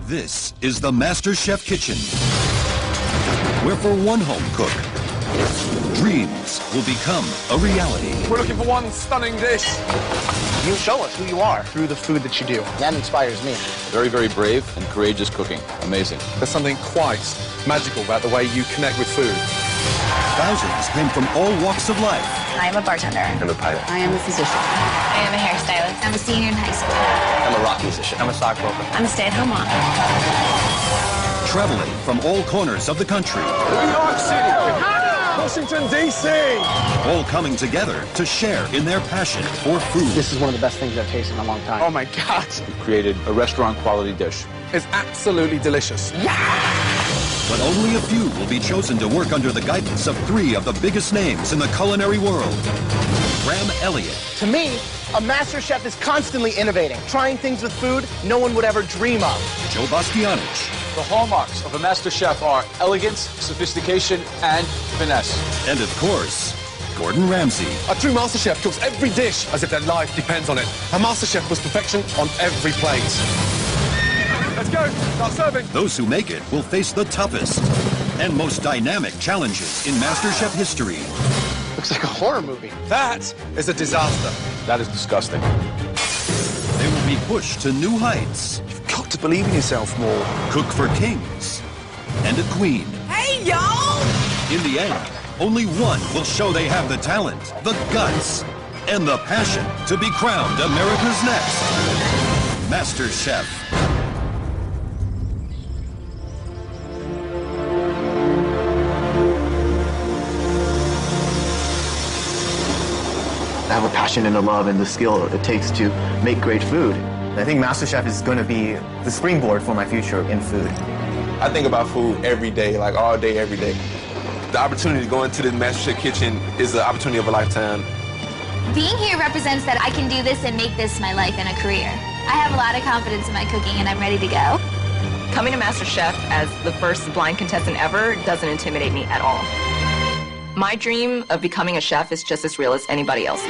This is the Masterchef kitchen, where for one home cook, dreams will become a reality. We're looking for one stunning dish. You show us who you are through the food that you do. That inspires me. Very, very brave and courageous cooking. Amazing. There's something quite magical about the way you connect with food. Thousands came from all walks of life. I am a bartender. I'm a pilot. I am a physician. I am a hairstylist. I'm a senior in high school. I'm a rock musician. I'm a stockbroker. I'm a stay-at-home mom. Traveling from all corners of the country. New York City, Chicago, Washington, D.C. All coming together to share in their passion for food. This is one of the best things I've tasted in a long time. Oh my God. We've created a restaurant-quality dish. It's absolutely delicious. But only a few will be chosen to work under the guidance of three of the biggest names in the culinary world. Graham Elliott. To me, a master chef is constantly innovating, trying things with food no one would ever dream of. Joe Bastianich. The hallmarks of a master chef are elegance, sophistication, and finesse. And of course, Gordon Ramsay. A true master chef cooks every dish as if their life depends on it. A master chef was perfection on every plate. Let's go. Start serving. Those who make it will face the toughest and most dynamic challenges in MasterChef history. Looks like a horror movie. That is a disaster. That is disgusting. They will be pushed to new heights. You've got to believe in yourself more. Cook for kings and a queen. Hey, y'all! In the end, only one will show they have the talent, the guts, and the passion to be crowned America's next MasterChef. I have a passion and a love and the skill it takes to make great food. I think MasterChef is going to be the springboard for my future in food. I think about food every day, like all day, every day. The opportunity to go into the MasterChef kitchen is the opportunity of a lifetime. Being here represents that I can do this and make this my life and a career. I have a lot of confidence in my cooking and I'm ready to go. Coming to MasterChef as the first blind contestant ever doesn't intimidate me at all. My dream of becoming a chef is just as real as anybody else's.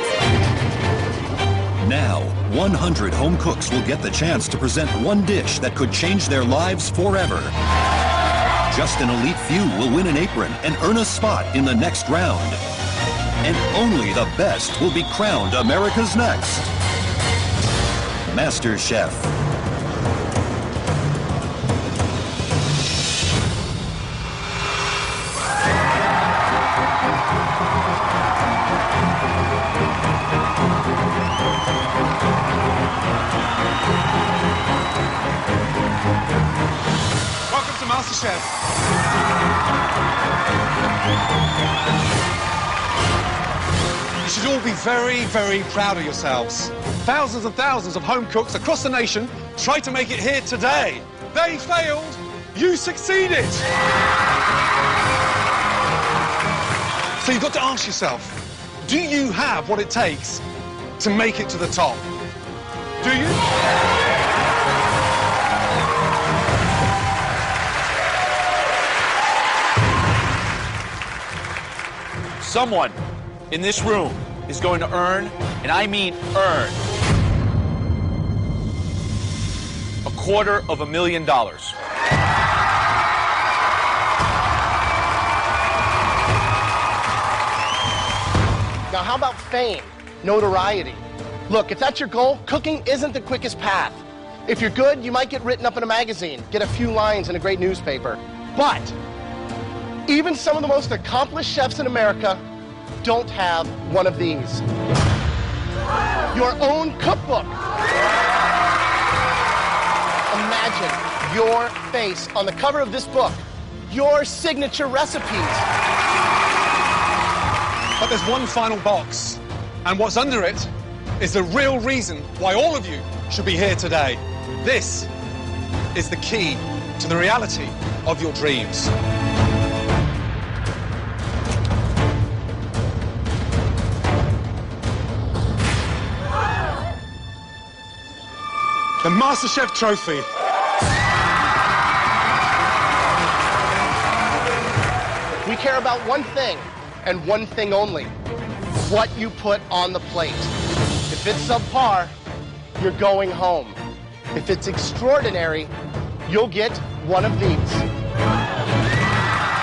Now, 100 home cooks will get the chance to present one dish that could change their lives forever. Just an elite few will win an apron and earn a spot in the next round. And only the best will be crowned America's next MasterChef. Welcome to MasterChef. You should all be very, very proud of yourselves. Thousands and thousands of home cooks across the nation tried to make it here today. They failed. You succeeded. So you've got to ask yourself, do you have what it takes to make it to the top? Do you? Someone in this room is going to earn, and I mean earn, $250,000. Now, how about fame, notoriety? Look, if that's your goal, cooking isn't the quickest path. If you're good, you might get written up in a magazine, get a few lines in a great newspaper. But even some of the most accomplished chefs in America don't have one of these. Your own cookbook. Imagine your face on the cover of this book, your signature recipes. But there's one final box, and what's under it is the real reason why all of you should be here today. This is the key to the reality of your dreams. The MasterChef trophy. We care about one thing, and one thing only: what you put on the plate. If it's subpar, you're going home. If it's extraordinary, you'll get one of these.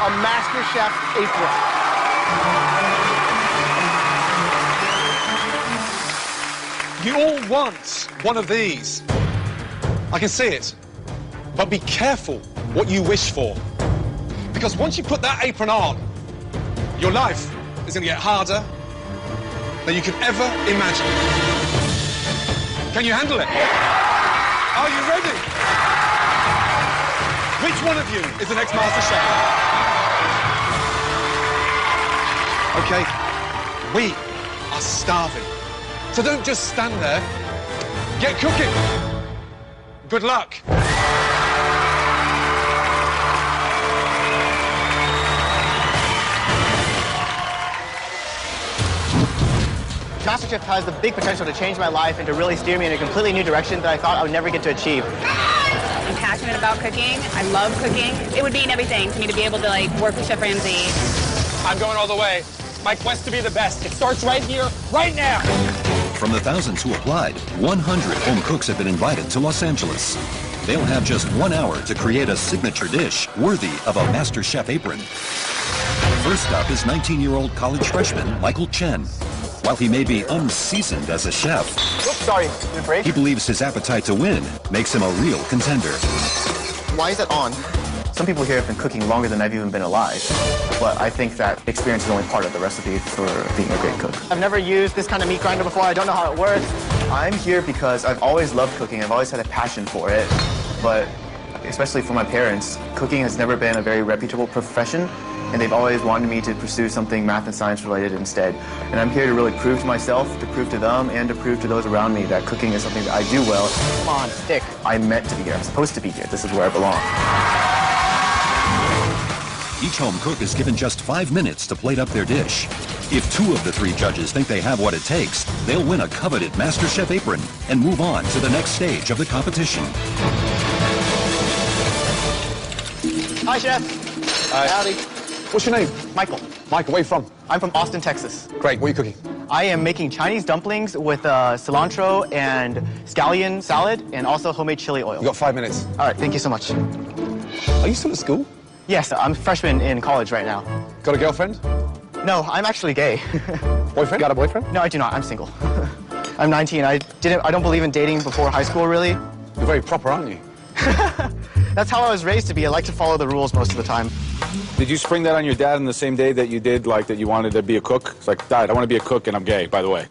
A Masterchef apron. You all want one of these. I can see it. But be careful what you wish for. Because once you put that apron on, your life is going to get harder than you could ever imagine. Can you handle it? Are you ready? Which one of you is the next Masterchef? Okay, we are starving. So don't just stand there. Get cooking. Good luck. Masterchef has the big potential to change my life and to really steer me in a completely new direction that I thought I would never get to achieve. I'm passionate about cooking. I love cooking. It would mean everything to me to be able to work with Chef Ramsay. I'm going all the way. My quest to be the best. It starts right here, right now. From the thousands who applied, 100 home cooks have been invited to Los Angeles. They'll have just 1 hour to create a signature dish worthy of a MasterChef apron. First up is 19-year-old college freshman Michael Chen. While he may be unseasoned as a chef, Oops, sorry, he believes his appetite to win makes him a real contender. Why is it on? Some people here have been cooking longer than I've even been alive, but I think that experience is only part of the recipe for being a great cook. I've never used this kind of meat grinder before. I don't know how it works. I'm here because I've always loved cooking. I've always had a passion for it, but especially for my parents, cooking has never been a very reputable profession, and they've always wanted me to pursue something math and science related instead. And I'm here to really prove to myself, to prove to them, and to prove to those around me that cooking is something that I do well. Come on, stick. I'm meant to be here. I'm supposed to be here. This is where I belong. Each home cook is given just 5 minutes to plate up their dish. If 2 of the 3 judges think they have what it takes, they'll win a coveted MasterChef apron and move on to the next stage of the competition. Hi, Chef. Hi. Howdy. What's your name? Michael. Michael, where are you from? I'm from Austin, Texas. Great, what are you cooking? I am making Chinese dumplings with cilantro and scallion salad and also homemade chili oil. You got 5 minutes. All right, thank you so much. Are you still at school? Yes, I'm a freshman in college right now. Got a girlfriend? No, I'm actually gay. Boyfriend? Got a boyfriend? No, I do not. I'm single. I'm 19. I don't believe in dating before high school, really. You're very proper, aren't you? That's how I was raised to be. I like to follow the rules most of the time. Did you spring that on your dad on the same day that you did, like, that you wanted to be a cook? It's like, Dad, I want to be a cook and I'm gay, by the way.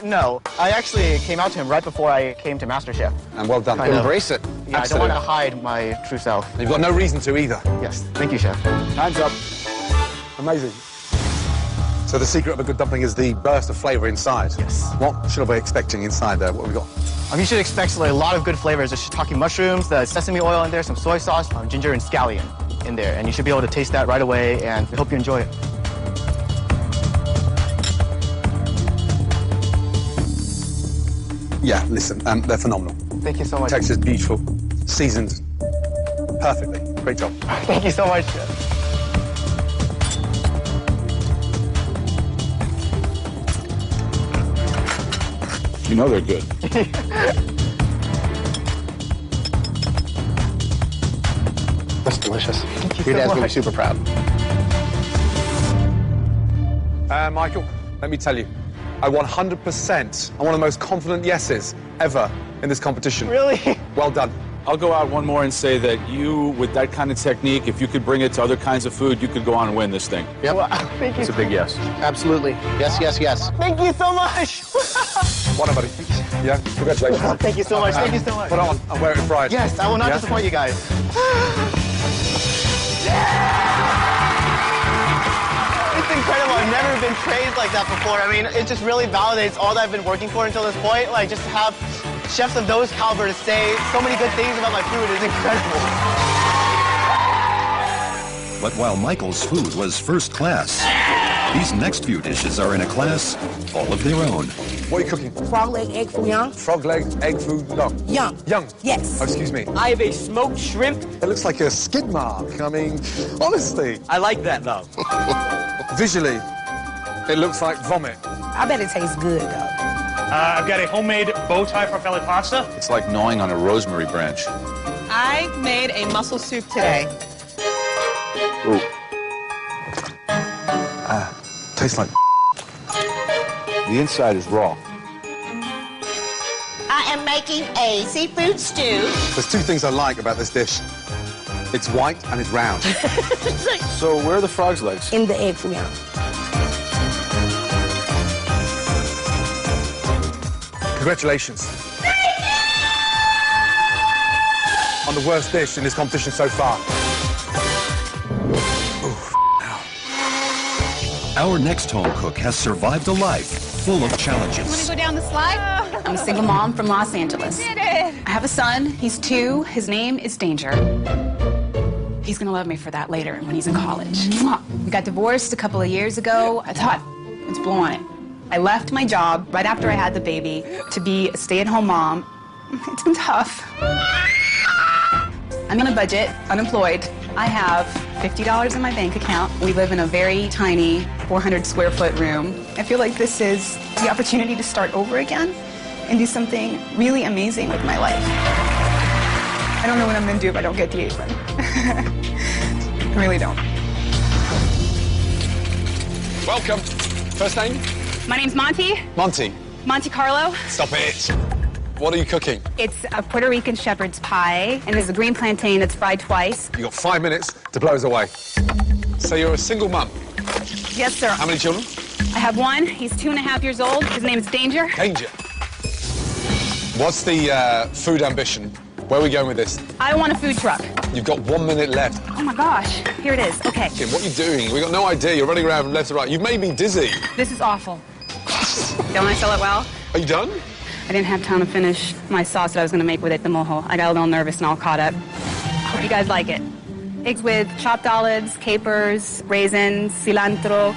No. I actually came out to him right before I came to MasterChef. And well done. Embrace it. Yeah, I don't want to hide my true self. You've got no reason to either. Yes. Thank you, Chef. Hands up. Amazing. So the secret of a good dumpling is the burst of flavour inside. Yes. What should I be expecting inside there? What have we got? You should expect a lot of good flavors. There's shiitake mushrooms, the sesame oil in there, some soy sauce, ginger and scallion in there. And you should be able to taste that right away, and I hope you enjoy it. Yeah, listen, they're phenomenal. Thank you so much. Texture's beautiful, seasoned perfectly. Great job. Thank you so much, Chef. You know they're good. That's delicious. Thank you Your so dad's going to be much. super proud. Michael, let me tell you, I 100%, I'm one of the most confident yeses ever in this competition. Really? Well done. I'll go out one more and say that you, with that kind of technique, if you could bring it to other kinds of food, you could go on and win this thing. Yep. Wow, thank you. It's a big yes. Absolutely. Yes, yes, yes. Thank you so much. Well done, buddy. Yeah, congratulations. Thank you so much. Thank you so much. Put on and wear it in pride. Yes, I will not Yeah? disappoint you guys. It's incredible. I've never been praised like that before. I mean, it just really validates all that I've been working for until this point. Like, just to have chefs of those caliber to say so many good things about my food is incredible. But while Michael's food was first class, these next few dishes are in a class all of their own. What are you cooking? Frog leg, egg foo young. Frog leg, egg foo young. Young. Young? Yes. Oh, excuse me. I have a smoked shrimp. It looks like a skid mark. I mean, honestly. I like that, though. Visually, it looks like vomit. I bet it tastes good, though. I've got a homemade bow tie farfalle pasta. It's like gnawing on a rosemary branch. I made a mussel soup today. Ooh. Tastes like The inside is raw. I am making a seafood stew. There's two things I like about this dish. It's white and it's round. So where are the frog's legs? In the egg fouillon. Congratulations. On the worst dish in this competition so far. Our next home cook has survived a life full of challenges. Want to go down the slide? I'm a single mom from Los Angeles. Did it. I have a son. He's 2. His name is Danger. He's gonna love me for that later when he's in college. We got divorced a couple of years ago. I thought, let's blow on it. I left my job right after I had the baby to be a stay-at-home mom. It's been tough. I'm on a budget, unemployed. I have $50 in my bank account. We live in a very tiny 400 square foot room. I feel like this is the opportunity to start over again and do something really amazing with my life. I don't know what I'm gonna do if I don't get the apron. I really don't. Welcome. First name? My name's Monty. Monty. Monte Carlo. Stop it. What are you cooking? It's a Puerto Rican shepherd's pie, and there's a green plantain that's fried twice. You got 5 minutes to blow us away. So you're a single mum. Yes, sir. How many children? I have one. He's 2.5 years old. His name is Danger. Danger. What's the food ambition? Where are we going with this? I want a food truck. You've got 1 minute left. Oh my gosh. Here it is. Okay. Kim, what are you doing? We've got no idea. You're running around from left to right. You've made me dizzy. This is awful. Don't I sell it well? Are you done? I didn't have time to finish my sauce that I was going to make with it, the mojo. I got a little nervous and all caught up. Hope you guys like it. Eggs with chopped olives, capers, raisins, cilantro.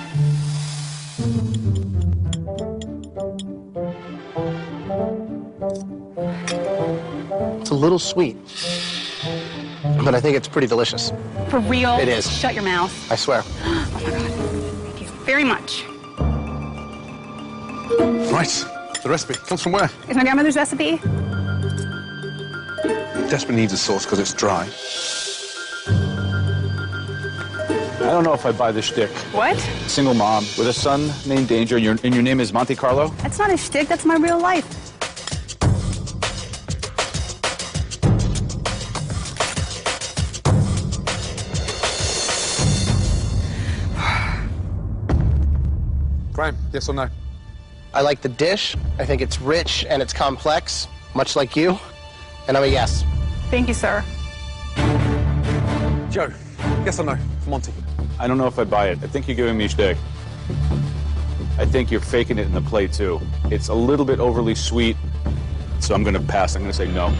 It's a little sweet, but I think it's pretty delicious. For real? It is. Shut your mouth. I swear. Oh my God. Thank you very much. Right. The recipe comes from where? It's my grandmother's recipe. Desperately needs a sauce because it's dry. I don't know if I buy the shtick. What? Single mom with a son named Danger, and your name is Monte Carlo? That's not a shtick. That's my real life. Graham, yes or no? I like the dish. I think it's rich and it's complex, much like you. And I'm a yes. Thank you, sir. Joe, yes or no for Monty? I don't know if I buy it. I think you're giving me shtick. I think you're faking it in the plate, too. It's a little bit overly sweet, so I'm going to pass. I'm going to say no.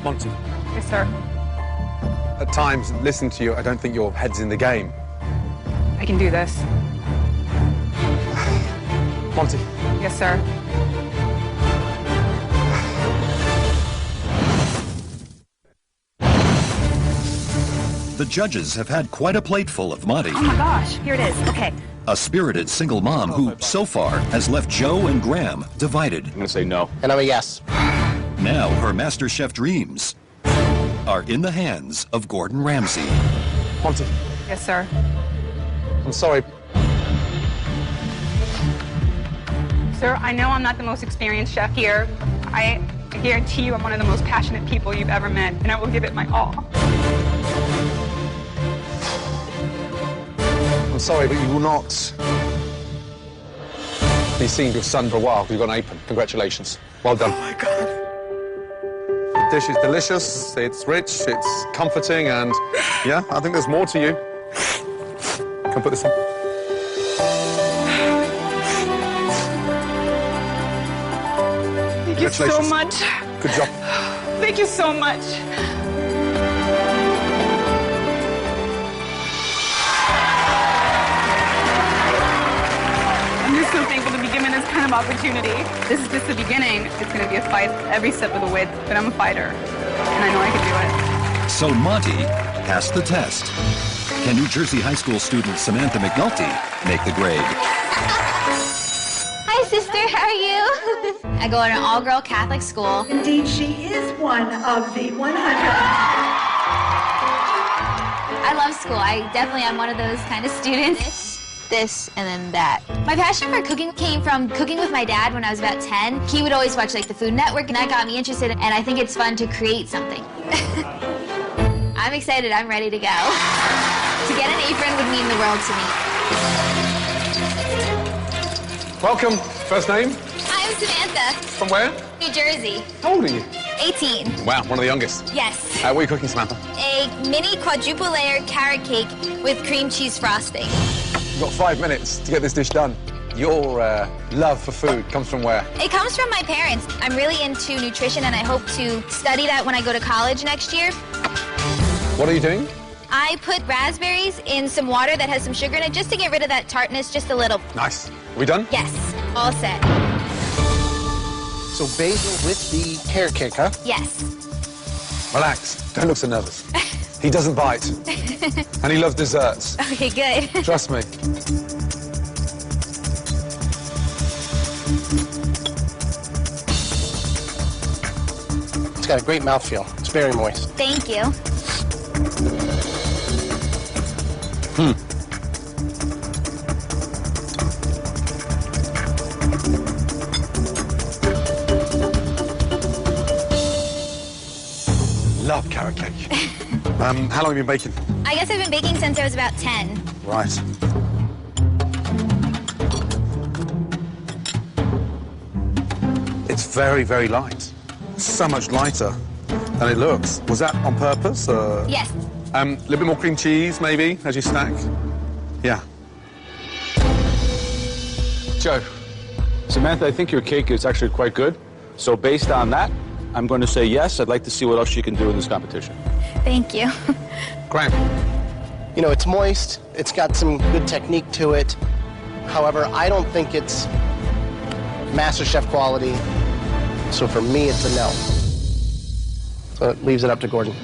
Monty. Yes, sir. At times, listening to you, I don't think your head's in the game. I can do this. Monty. Yes, sir. The judges have had quite a plateful of Monty, Oh my gosh. Here it is. Okay. a spirited single mom who, so far, has left Joe and Graham divided. I'm going to say no. And I'm a yes. Now her Masterchef dreams are in the hands of Gordon Ramsay. Monty, Yes, sir. I'm sorry. Sir, I know I'm not the most experienced chef here. I guarantee you I'm one of the most passionate people you've ever met, and I will give it my all. I'm sorry, but you will not be seeing your son for a while because you've got an apron. Congratulations. Well done. Oh my God. The dish is delicious, it's rich, it's comforting, and yeah, I think there's more to you. Can I put this on? Thank you so much. Good job. Thank you so much. I'm just so thankful to be given this kind of opportunity. This is just the beginning. It's going to be a fight every step of the way, but I'm a fighter, and I know I can do it. So Monty passed the test. Can New Jersey high school student Samantha McNulty make the grade? Hi, sister. How are you? I go to an all-girl Catholic school. Indeed, she is one of the 100. I love school. I definitely am one of those kind of students. This, and then that. My passion for cooking came from cooking with my dad when I was about 10. He would always watch like the Food Network, and that got me interested, and I think it's fun to create something. I'm excited. I'm ready to go. To get an apron would mean the world to me. Welcome. First name? I'm Samantha. From where? New Jersey. How old are you? 18. Wow, one of the youngest. Yes. What are you cooking, Samantha? A mini quadruple layer carrot cake with cream cheese frosting. You've got 5 minutes to get this dish done. Your love for food comes from where? It comes from my parents. I'm really into nutrition, and I hope to study that when I go to college next year. What are you doing? I put raspberries in some water that has some sugar in it just to get rid of that tartness just a little. Nice. Are we done? Yes. All set. So basil with the carrot cake, huh? Yes. Relax. Don't look so nervous. He doesn't bite. And he loves desserts. Okay, good. Trust me. It's got a great mouthfeel. It's very moist. Thank you. Love carrot cake. How long have you been baking? I guess I've been baking since I was about 10. Right. It's very, very light. So much lighter than it looks. Was that on purpose? Yes. A little bit more cream cheese, maybe, as you stack? Yeah. Joe. Samantha, I think your cake is actually quite good. So based on that, I'm going to say yes. I'd like to see what else you can do in this competition. Thank you. Graham. You know, it's moist. It's got some good technique to it. However, I don't think it's Masterchef quality. So for me, it's a no. So it leaves it up to Gordon.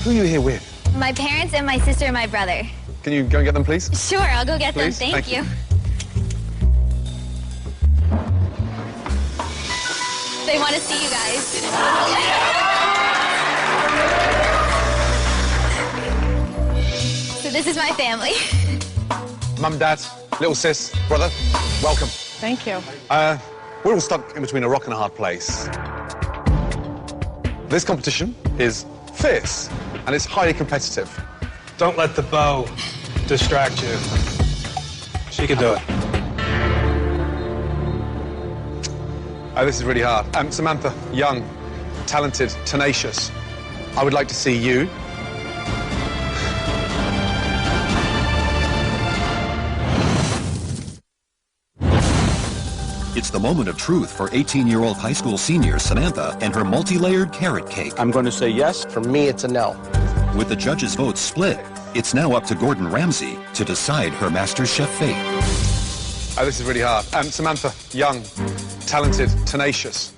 Who are you here with? My parents and my sister and my brother. Can you go and get them, please? Sure, I'll go get Please? them. Thank you. They want to see you guys. So this is my family. Mum, Dad, little sis, brother, welcome. Thank you. We're all stuck in between a rock and a hard place. This competition is fierce, and it's highly competitive. Don't let the bow distract you. She can do it. This is really hard. Samantha, young, talented, tenacious. I would like to see you. It's the moment of truth for 18-year-old high school senior Samantha and her multi-layered carrot cake. I'm going to say yes. For me, it's a no. With the judges' votes split, it's now up to Gordon Ramsay to decide her MasterChef fate. This is really hard. Samantha, young, talented, tenacious.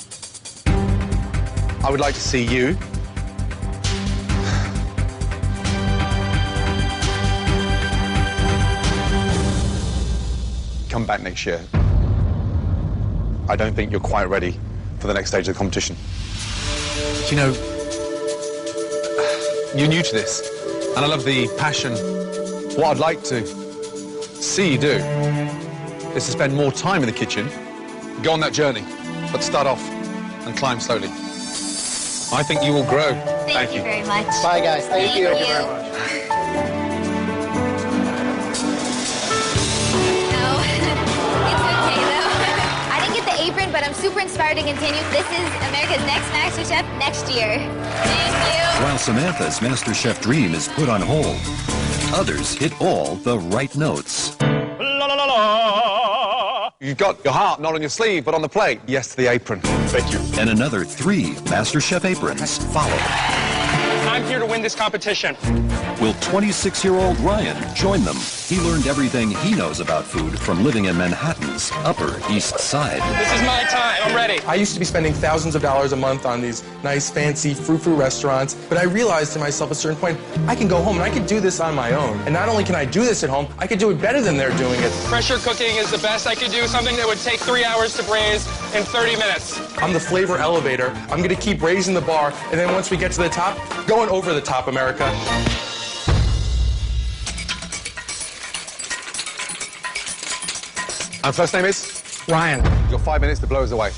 I would like to see you. Come back next year. I don't think you're quite ready for the next stage of the competition. You know, you're new to this, and I love the passion. What I'd like to see you do is to spend more time in the kitchen, go on that journey, but start off and climb slowly. I think you will grow. Thank you very much. Bye, guys. Thank you. Thank you very much. No, it's okay though. I didn't get the apron, but I'm super inspired to continue. This is America's next MasterChef next year. Thank you. While Samantha's MasterChef dream is put on hold, others hit all the right notes. You've got your heart not on your sleeve, but on the plate. Yes to the apron. Thank you. And another 3 MasterChef aprons follow. I'm here to win this competition. Will 26-year-old Ryan join them? He learned everything he knows about food from living in Manhattan's Upper East Side. This is my time. I'm ready. I used to be spending thousands of dollars a month on these nice, fancy, frou-frou restaurants, but I realized to myself at a certain point, I can go home and I can do this on my own. And not only can I do this at home, I can do it better than they're doing it. Pressure cooking is the best I could do, something that would take 3 hours to braise in 30 minutes. I'm the flavor elevator. I'm going to keep raising the bar, and then once we get to the top, going over the top, America. And first name is? Ryan. You've got 5 minutes to blow us away.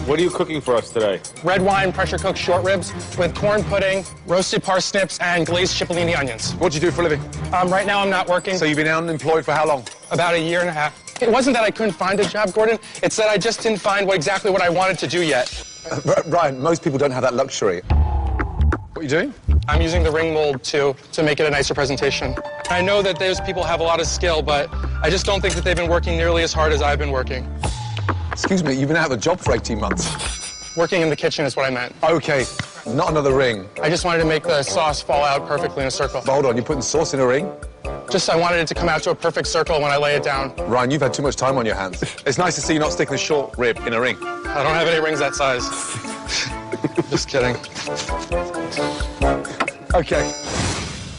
What are you cooking for us today? Red wine pressure cooked short ribs with corn pudding, roasted parsnips, and glazed cipollini onions. What do you do for a living? Right now I'm not working. So you've been unemployed for how long? About a year and a half. It wasn't that I couldn't find a job, Gordon. It's that I just didn't find exactly what I wanted to do yet. Ryan, most people don't have that luxury. What are you doing? I'm using the ring mold to make it a nicer presentation. I know that those people have a lot of skill, but I just don't think that they've been working nearly as hard as I've been working. Excuse me, you've been out of a job for 18 months. Working in the kitchen is what I meant. Okay, not another ring. I just wanted to make the sauce fall out perfectly in a circle. Hold on, you're putting sauce in a ring? Just I wanted it to come out to a perfect circle when I lay it down. Ryan, you've had too much time on your hands. It's nice to see you not sticking a short rib in a ring. I don't have any rings that size. Just kidding. Okay.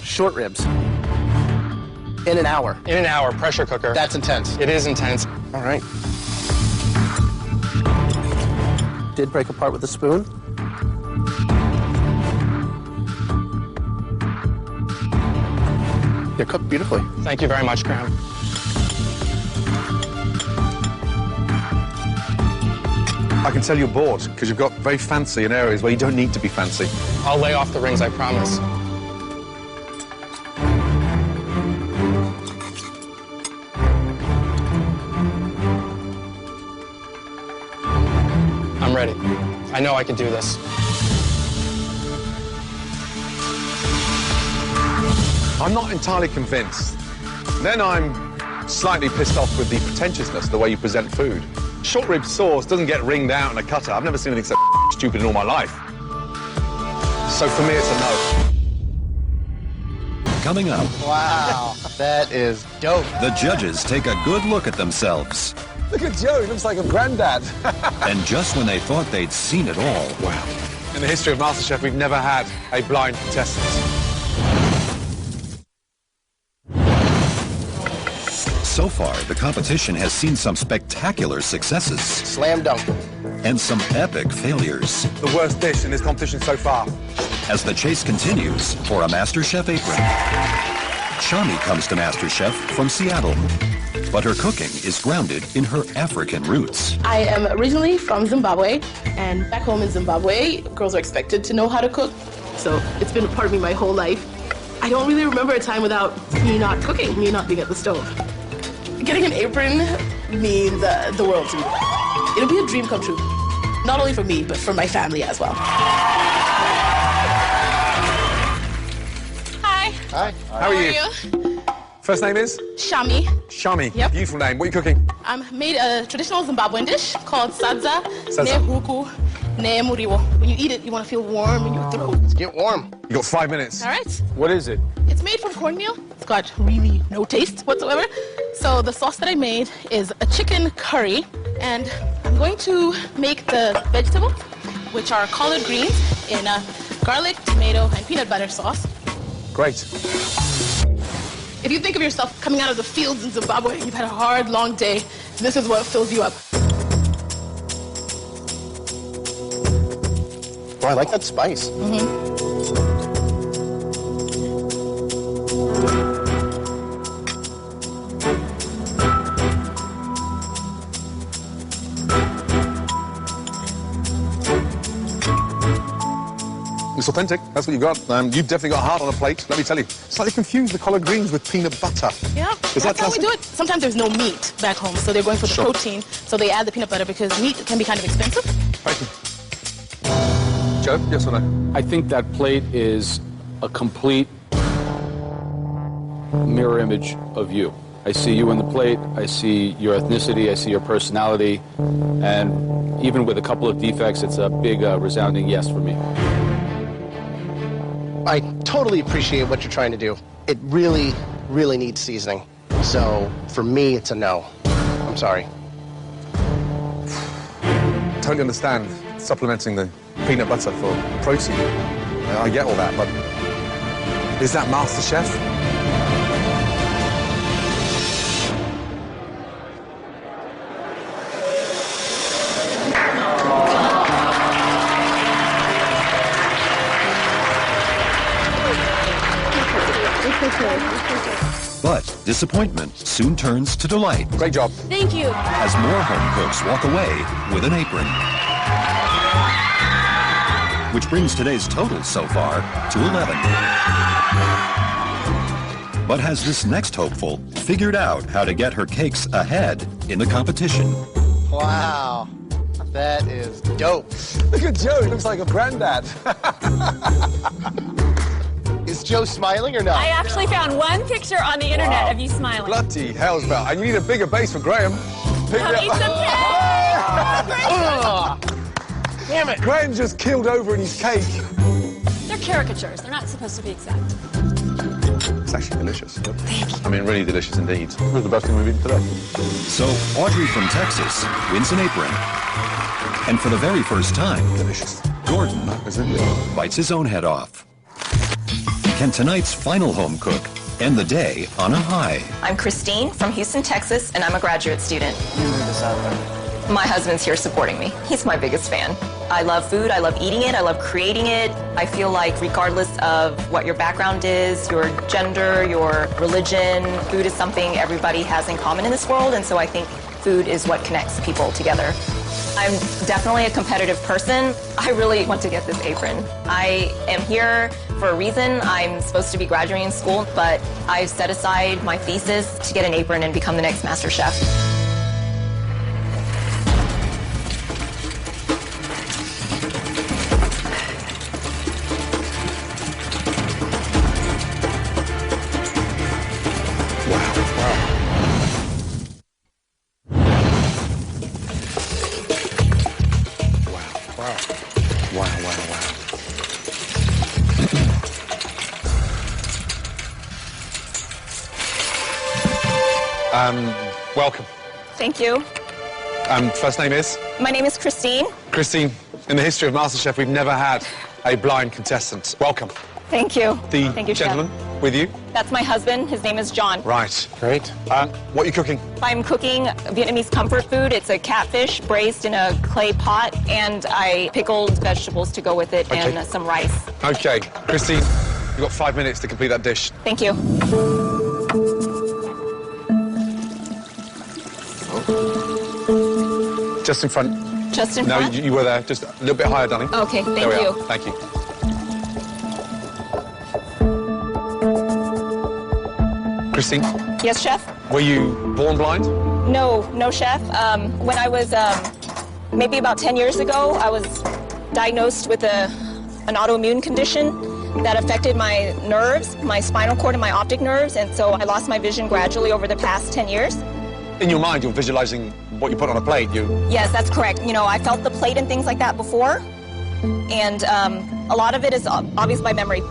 Short ribs. In an hour. In an hour, pressure cooker. That's intense. It is intense. All right. Did break apart with a spoon. They're cooked beautifully. Thank you very much, Graham. I can tell you're bored because you've got very fancy in areas where you don't need to be fancy. I'll lay off the rings, I promise. I'm ready. I know I can do this. I'm not entirely convinced. Then I'm slightly pissed off with the pretentiousness of the way you present food. Short rib sauce doesn't get ringed out in a cutter. I've never seen anything so stupid in all my life. So for me, it's a no. Coming up. Wow, that is dope. The judges take a good look at themselves. Look at Joe, he looks like a granddad. And just when they thought they'd seen it all. Wow. In the history of Masterchef, we've never had a blind contestant. So far, the competition has seen some spectacular successes. Slam dunk. And some epic failures. The worst dish in this competition so far. As the chase continues for a Masterchef apron. Shami comes to Masterchef from Seattle. But her cooking is grounded in her African roots. I am originally from Zimbabwe, and back home in Zimbabwe, girls are expected to know how to cook. So it's been a part of me my whole life. I don't really remember a time without me not cooking, me not being at the stove. Getting an apron means the world to me. It'll be a dream come true. Not only for me, but for my family as well. Hi. Hi. How are you? First name is? Shami. Shami. Yep. Beautiful name. What are you cooking? I made a traditional Zimbabwean dish called sadza Sadza. nehuku nemuriwo. When you eat it, you want to feel warm in your throat. Get warm. You got 5 minutes. All right. What is it? It's made from cornmeal. It's got really no taste whatsoever. So the sauce that I made is a chicken curry, and I'm going to make the vegetables, which are collard greens, in a garlic, tomato, and peanut butter sauce. Great. If you think of yourself coming out of the fields in Zimbabwe, you've had a hard, long day, this is what fills you up. Oh, I like that spice. It's authentic. That's what you've got. You've definitely got heart on a plate. Let me tell you. Slightly confused the collard greens with peanut butter. Yeah, Is that that's how we classic? do it. Sometimes there's no meat back home, so they're going for the Sure. protein, so they add the peanut butter because meat can be kind of expensive. Thank you. Joe, yes or no? I think that plate is a complete mirror image of you. I see you on the plate, I see your ethnicity, I see your personality, and even with a couple of defects, it's a big resounding yes for me. totally appreciate what you're trying to do. It really, really needs seasoning. So for me, it's a no. I'm sorry. Totally understand supplementing the peanut butter for protein. I get all that, but is that Masterchef? But disappointment soon turns to delight. Great job. Thank you. As more home cooks walk away with an apron. Which brings today's total so far to 11. But has this next hopeful figured out how to get her cakes ahead in the competition? Wow, that is dope. Look at Joe, he looks like a granddad. Is Joe smiling or not? I actually found one picture on the internet of you smiling. Bloody hell's bell. And you need a bigger base for Graham. Come eat some cake! Damn it. Graham just killed over in his cake. They're caricatures. They're not supposed to be exact. It's actually delicious. Thank you. I mean, really delicious indeed. It was the best thing we've eaten today. So Audrey from Texas wins an apron. And for the very first time, delicious. Gordon bites his own head off. Can tonight's final home cook end the day on a high? I'm Christine from Houston, Texas, and I'm a graduate student. My husband's here supporting me. He's my biggest fan. I love food, I love eating it, I love creating it. I feel like regardless of what your background is, your gender, your religion, food is something everybody has in common in this world, and so I think food is what connects people together. I'm definitely a competitive person. I really want to get this apron. I am here for a reason. I'm supposed to be graduating school, but I've set aside my thesis to get an apron and become the next Master Chef. Welcome. Thank you. First name is? My name is Christine. Christine, in the history of MasterChef, we've never had a blind contestant. Welcome. Thank you. Thank you, gentleman with you? That's my husband. His name is John. Right. Great. What are you cooking? I'm cooking Vietnamese comfort food. It's a catfish braised in a clay pot, and I pickled vegetables to go with it and some rice. Okay. Christine, you've got 5 minutes to complete that dish. Thank you. Just in front. Just in front? No, you were there. Just a little bit higher, darling. Okay, thank there we you. Are. Thank you. Christine? Yes, chef? Were you born blind? No, chef. When I was maybe about 10 years ago, I was diagnosed with an autoimmune condition that affected my nerves, my spinal cord and my optic nerves, and so I lost my vision gradually over the past 10 years. In your mind, you're visualizing what you put on a plate. Yes, that's correct. You know, I felt the plate and things like that before, and a lot of it is obvious by memory.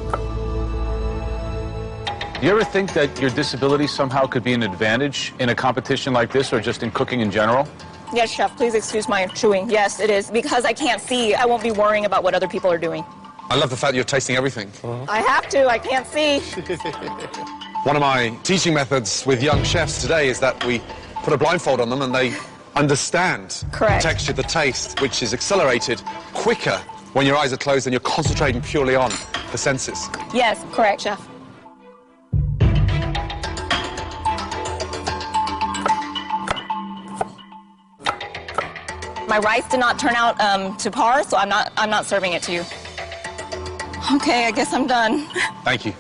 Do you ever think that your disability somehow could be an advantage in a competition like this or just in cooking in general? Yes, chef, please excuse my chewing. Yes, it is. Because I can't see, I won't be worrying about what other people are doing. I love the fact that you're tasting everything. I have to, I can't see. One of my teaching methods with young chefs today is that we put a blindfold on them and they understand Correct. the texture, the taste, which is accelerated quicker when your eyes are closed and you're concentrating purely on the senses. Yes, correct, chef. My rice did not turn out to par, so I'm not serving it to you. Okay, I guess I'm done. Thank you.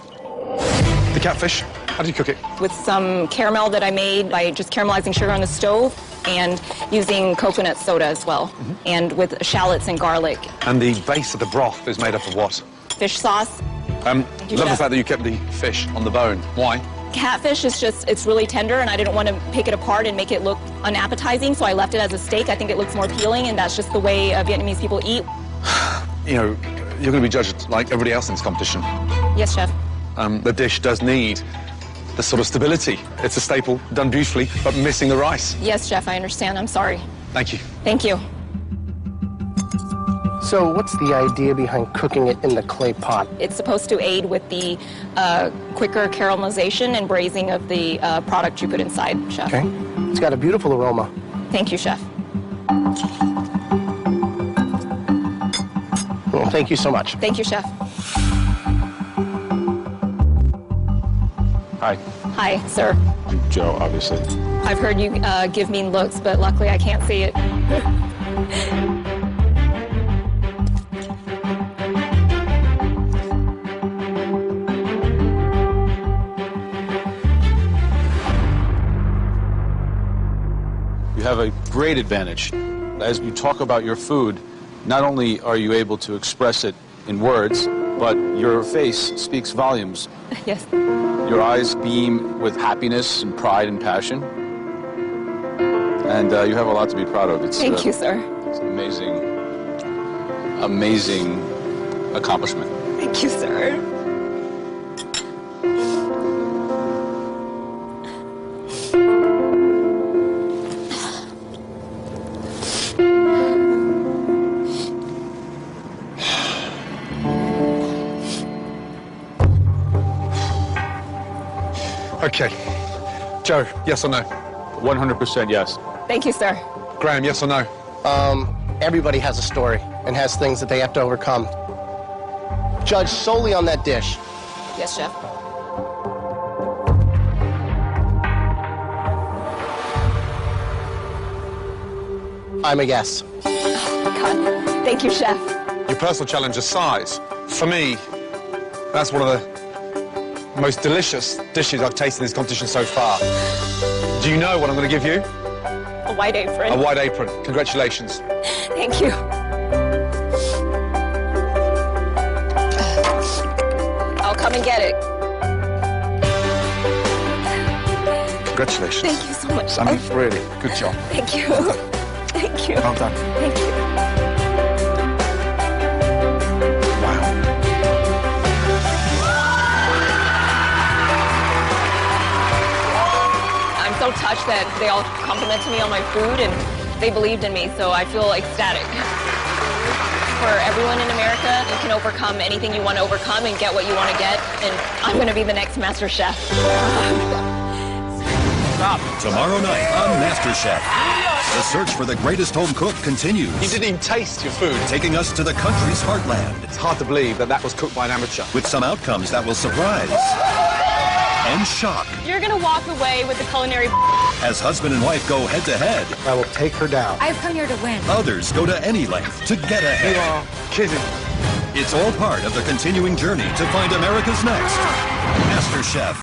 The catfish, how do you cook it? With some caramel that I made by just caramelizing sugar on the stove and using coconut soda as well, and with shallots and garlic. And the base of the broth is made up of what? Fish sauce. Love the fact that you kept the fish on the bone. Why? Catfish is it's really tender, and I didn't want to pick it apart and make it look unappetizing, so I left it as a steak. I think it looks more appealing, and that's just the way Vietnamese people eat. You know, you're going to be judged like everybody else in this competition. Yes, chef. The dish does need the sort of stability. It's a staple, done beautifully, but missing the rice. Yes, chef, I understand. I'm sorry. Thank you. Thank you. So what's the idea behind cooking it in the clay pot? It's supposed to aid with the quicker caramelization and braising of the product you put inside, chef. Okay. It's got a beautiful aroma. Thank you, chef. Well, thank you so much. Thank you, chef. Hi. Hi, sir. I'm Joe, obviously. I've heard you give mean looks, but luckily I can't see it. You have a great advantage. As you talk about your food, not only are you able to express it in words, but your face speaks volumes. Yes. Your eyes beam with happiness and pride and passion. And you have a lot to be proud of. Thank you, sir. It's an amazing, amazing accomplishment. Thank you, sir. Okay. Joe, yes or no? 100% yes. Thank you, sir. Graham, yes or no? Everybody has a story and has things that they have to overcome. Judge solely on that dish. Yes, chef. I'm a yes. God. Thank you, chef. Your personal challenge aside, for me, that's one of the most delicious dishes I've tasted in this competition so far. Do you know what I'm going to give you? A white apron. A white apron. Congratulations. Thank you. I'll come and get it. Congratulations. Thank you so much. I mean, really, good job. Thank you. Thank you. Well done. Thank you. I'm so touched that they all complimented me on my food and they believed in me, so I feel ecstatic. For everyone in America, you can overcome anything you want to overcome and get what you want to get, and I'm going to be the next Masterchef. Tomorrow night on Masterchef, the search for the greatest home cook continues. You didn't even taste your food. Taking us to the country's heartland. It's hard to believe that was cooked by an amateur. With some outcomes that will surprise and shock. You're gonna walk away with the culinary. As husband and wife go head to head. I will take her down. I've come here to win. Others go to any length to get ahead. You are kidding. It's all part of the continuing journey to find America's next Masterchef.